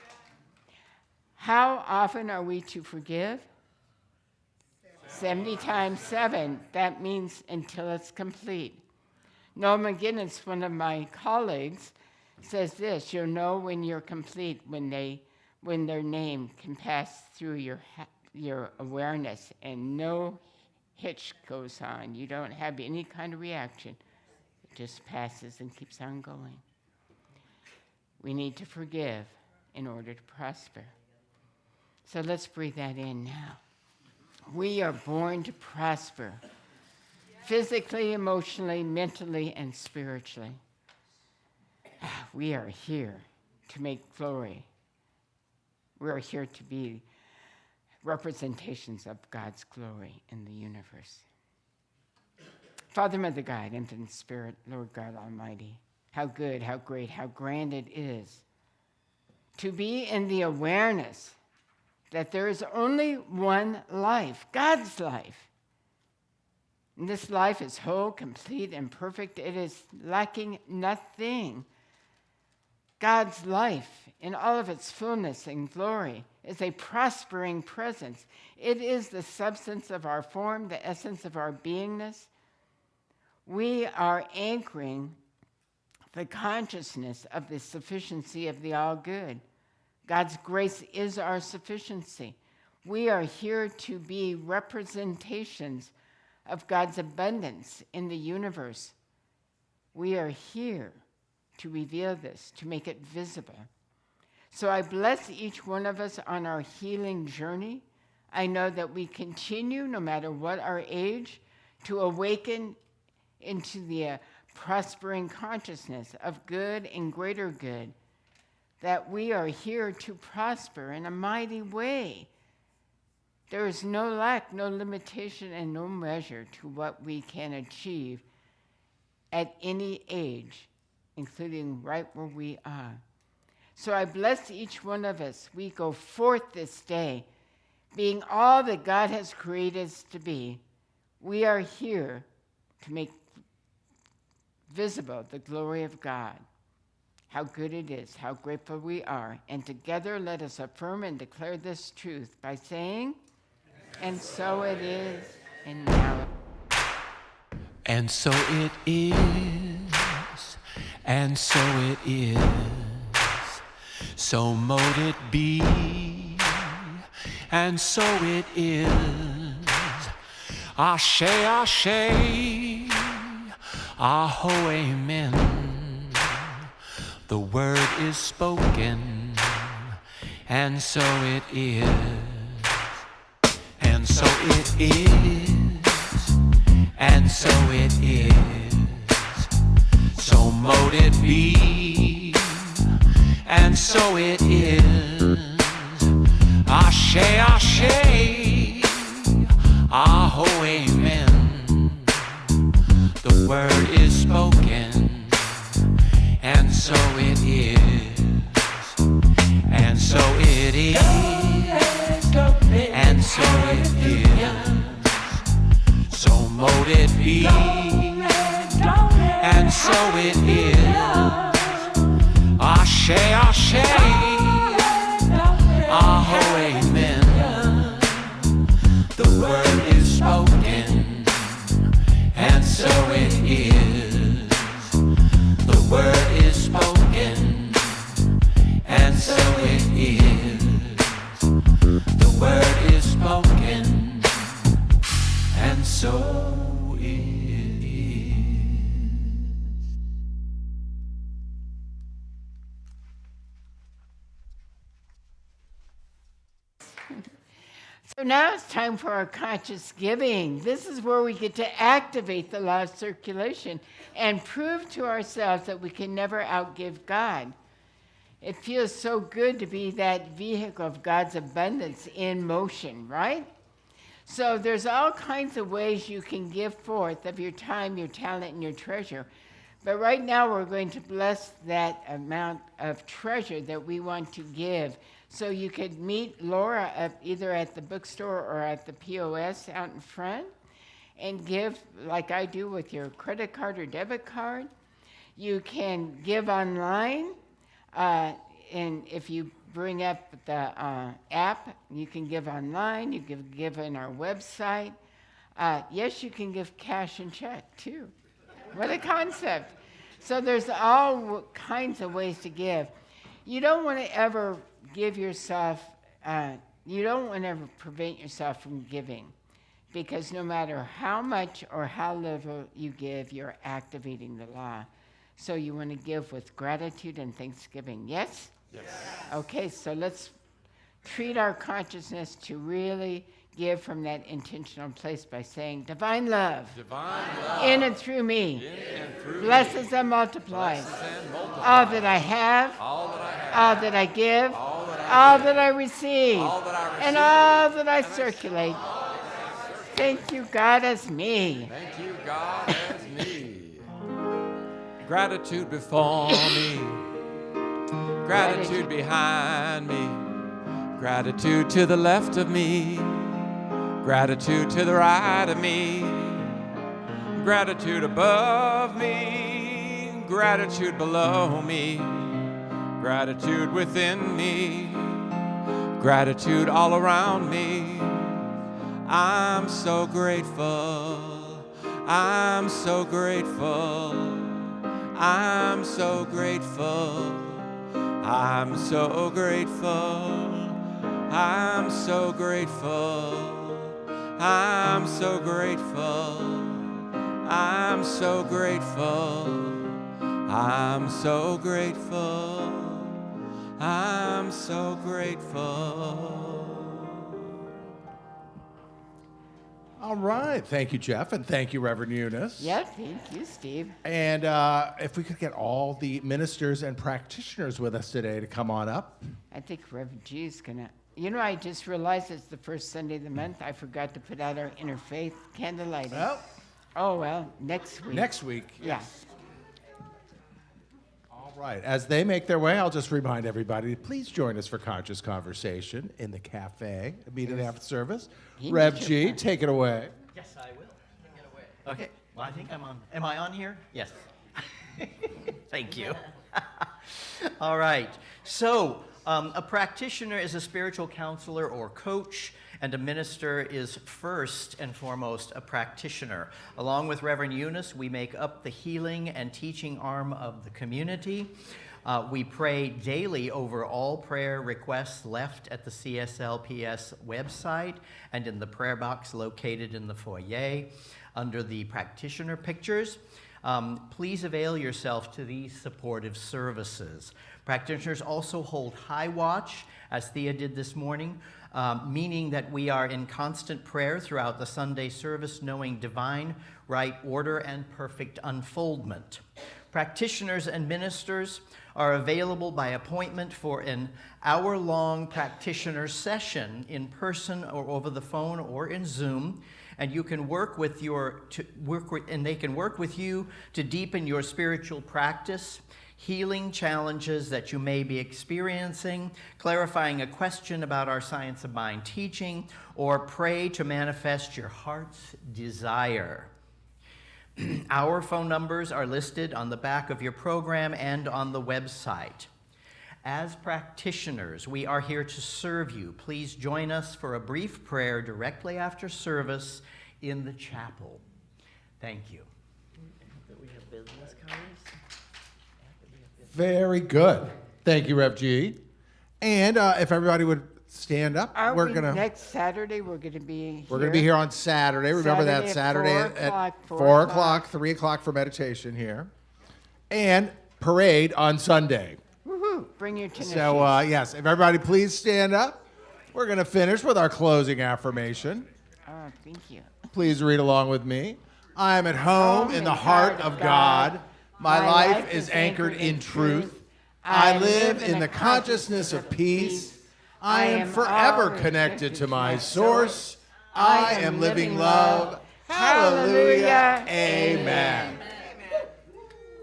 How often are we to forgive? 70 times 7. That means until it's complete. Noel McGinnis, one of my colleagues, says this: you'll know when you're complete when their name can pass through your awareness and no hitch goes on. You don't have any kind of reaction. It just passes and keeps on going. We need to forgive in order to prosper. So let's breathe that in now. We are born to prosper, physically, emotionally, mentally, and spiritually. We are here to make glory. We are here to be representations of God's glory in the universe. Father, Mother, God, Infinite Spirit, Lord God Almighty, how good, how great, how grand it is to be in the awareness that there is only one life, God's life. And this life is whole, complete, and perfect. It is lacking nothing. God's life, in all of its fullness and glory, is a prospering presence. It is the substance of our form, the essence of our beingness. We are anchoring the consciousness of the sufficiency of the all-good. God's grace is our sufficiency. We are here to be representations of God's abundance in the universe. We are here to reveal this, to make it visible. So I bless each one of us on our healing journey. I know that we continue, no matter what our age, to awaken into the prospering consciousness of good and greater good that we are here to prosper in a mighty way. There is no lack, no limitation, and no measure to what we can achieve at any age, including right where we are. So I bless each one of us. We go forth this day, being all that God has created us to be. We are here to make visible the glory of God. How good it is, how grateful we are. And together let us affirm and declare this truth by saying, and so it is, and now. And so it is, and so it is. So mote it be, and so it is. Ashe, ashe, aho, amen. The word is spoken, and so it is. And so it is, and so it is. So mote it be, and so it is. Ashe, ashe, aho, amen. The word is spoken, and so it is. And so it is, and so it is. So mote it be, and so it is. Ashe, ashe, aho, amen. The word is spoken, and so it is. The word is spoken, and so it is. The word is spoken, and so it is. So now it's time for our conscious giving. This is where we get to activate the law of circulation and prove to ourselves that we can never outgive God. It feels so good to be that vehicle of God's abundance in motion, right? So there's all kinds of ways you can give forth of your time, your talent, and your treasure. But right now we're going to bless that amount of treasure that we want to give. So you could meet Laura either at the bookstore or at the POS out in front and give like I do with your credit card or debit card. You can give online, and if you bring up the app, you can give online, you can give on our website. Yes, you can give cash and check too. What a concept. So there's all kinds of ways to give. You don't want to ever give yourself, you don't want to ever prevent yourself from giving, because no matter how much or how little you give, you're activating the law. So you want to give with gratitude and thanksgiving. Yes? Yes. Okay, so let's treat our consciousness to really give from that intentional place by saying, divine love, in and through me, blesses and multiplies all that I have, all that I give, all that I receive, and all that I circulate. Thank you, God, as me. Thank you, God, as me. Gratitude before me, gratitude behind me, gratitude to the left of me, gratitude to the right of me, gratitude above me, gratitude below me, gratitude within me, gratitude all around me. I'm so grateful, I'm so grateful, I'm so grateful, I'm so grateful, I'm so grateful, I'm so grateful, I'm so grateful, I'm so grateful, I'm so grateful. All right. Thank you, Jeff, and thank you, Reverend Eunice. Yeah, thank you, Steve. And if we could get all the ministers and practitioners with us today to come on up. I think Reverend G is going to. You know, I just realized it's the first Sunday of the month. I forgot to put out our interfaith candlelighting. Oh, well, next week. Next week. Yeah. All right. As they make their way, I'll just remind everybody, please join us for Conscious Conversation in the cafe immediately after service. Rev G, take it away. Yes, I will. Take it away. Okay. Well, I think I'm on. Am I on here? Yes. Thank you. All right. So, a practitioner is a spiritual counselor or coach, and a minister is first and foremost a practitioner. Along with Reverend Eunice, we make up the healing and teaching arm of the community. We pray daily over all prayer requests left at the CSLPS website and in the prayer box located in the foyer under the practitioner pictures. Please avail yourself to these supportive services. Practitioners also hold high watch, as Thea did this morning, meaning that we are in constant prayer throughout the Sunday service, knowing divine right order and perfect unfoldment. Practitioners and ministers are available by appointment for an hour-long practitioner session in person or over the phone or in Zoom. And you can they can work with you to deepen your spiritual practice, healing challenges that you may be experiencing, clarifying a question about our Science of Mind teaching, or pray to manifest your heart's desire. Our phone numbers are listed on the back of your program and on the website. As practitioners, we are here to serve you. Please join us for a brief prayer directly after service in the chapel. Thank you. We have business cards. Very good. Thank you, Rev G. And if everybody would stand up, Next Saturday, we're going to be here. We're going to be here on Saturday. Remember that Saturday at 4 o'clock, 3 o'clock for meditation here. And parade on Sunday. Woohoo! Bring your tennis So, yes, if everybody please stand up. We're going to finish with our closing affirmation. Oh, thank you. Please read along with me. I am at home in the heart of God. My life is anchored in truth. I live in the consciousness of peace. I am forever connected to my source. I am living love. Hallelujah. Amen.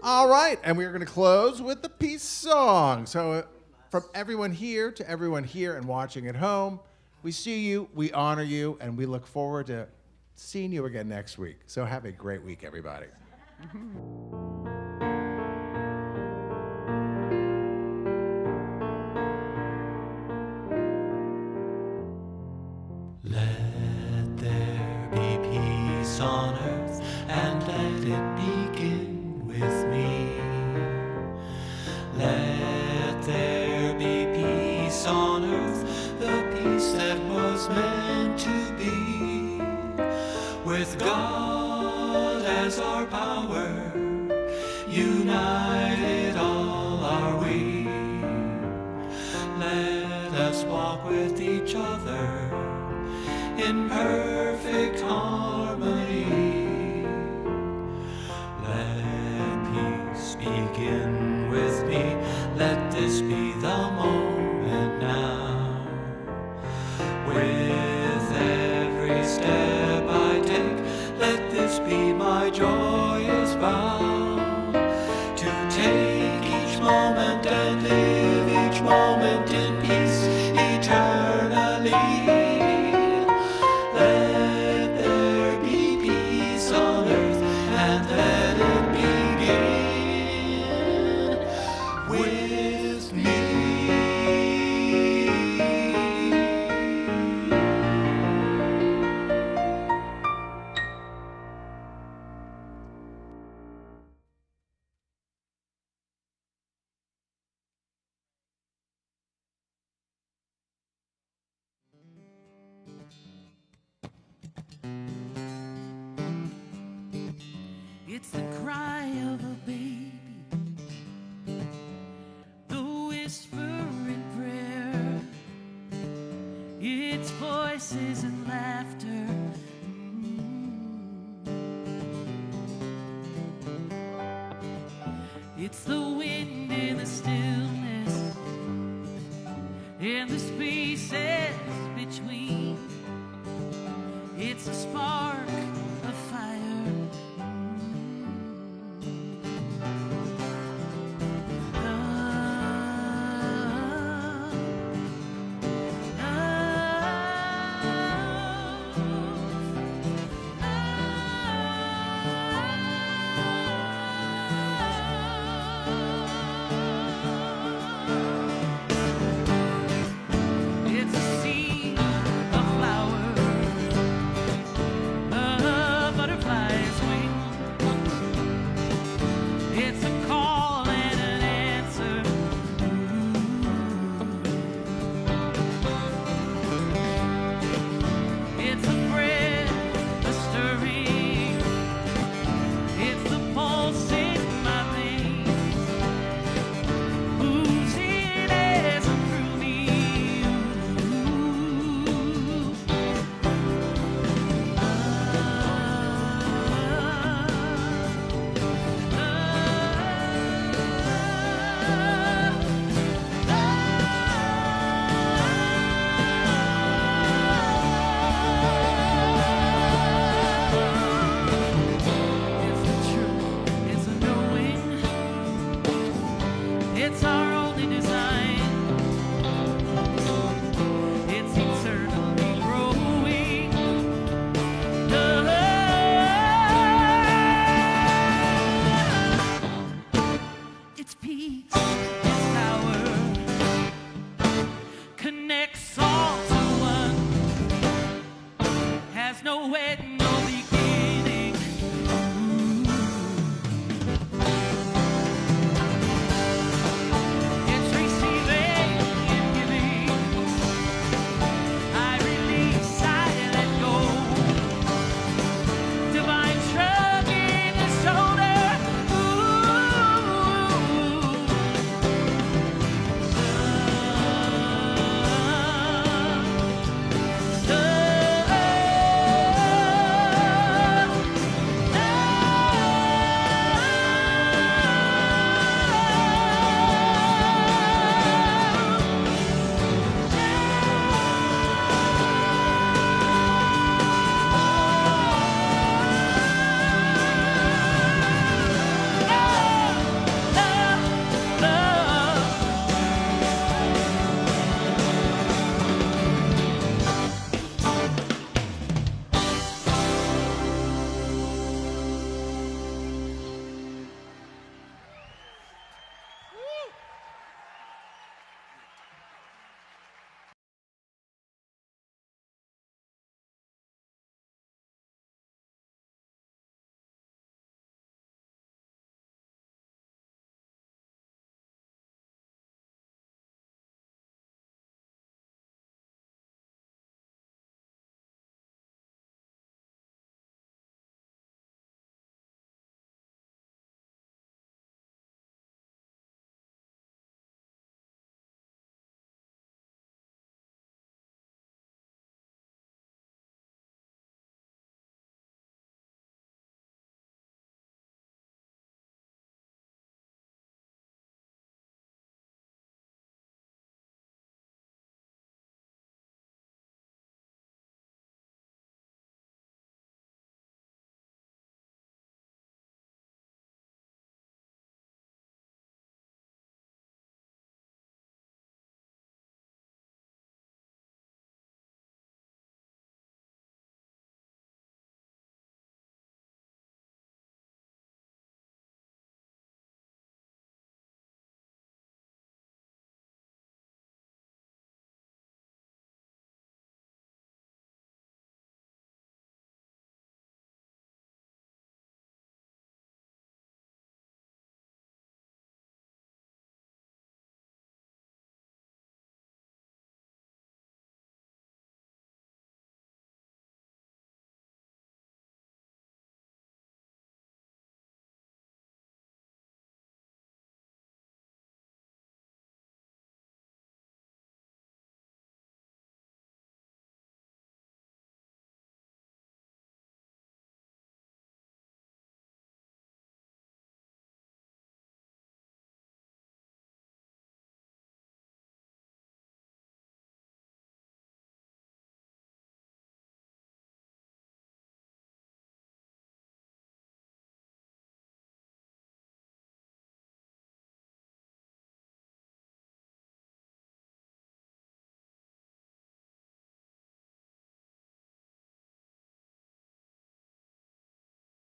All right, and we're going to close with the peace song. So from everyone here to everyone here and watching at home, we see you, we honor you, and we look forward to seeing you again next week. So have a great week, everybody. Let there be peace on earth, and let it begin with me. Let there be peace on earth, the peace that was meant to be. With God as our power, united all are we. Let us walk with each other in perfect harmony. Let peace begin with me. Let this be the moment now. With every step I take, let this be my joyous vow. To take each moment and live each moment in peace eternally. Let there be peace on earth, and let it begin with me. It's the cry of a baby, the whispered prayer, it's voices and laughter, It's the wind in the stillness, in the spaces between. It's a spark of fire. It's a seed, a flower, a butterfly's wing. It's a call and an answer. It's a breath, a stirring. It's the pulse in my veins, oozing as and through me. It's the truth, it's a knowing. It's our only design. It's eternally growing. It's peace, it's power. Connects all to one. Has no wedding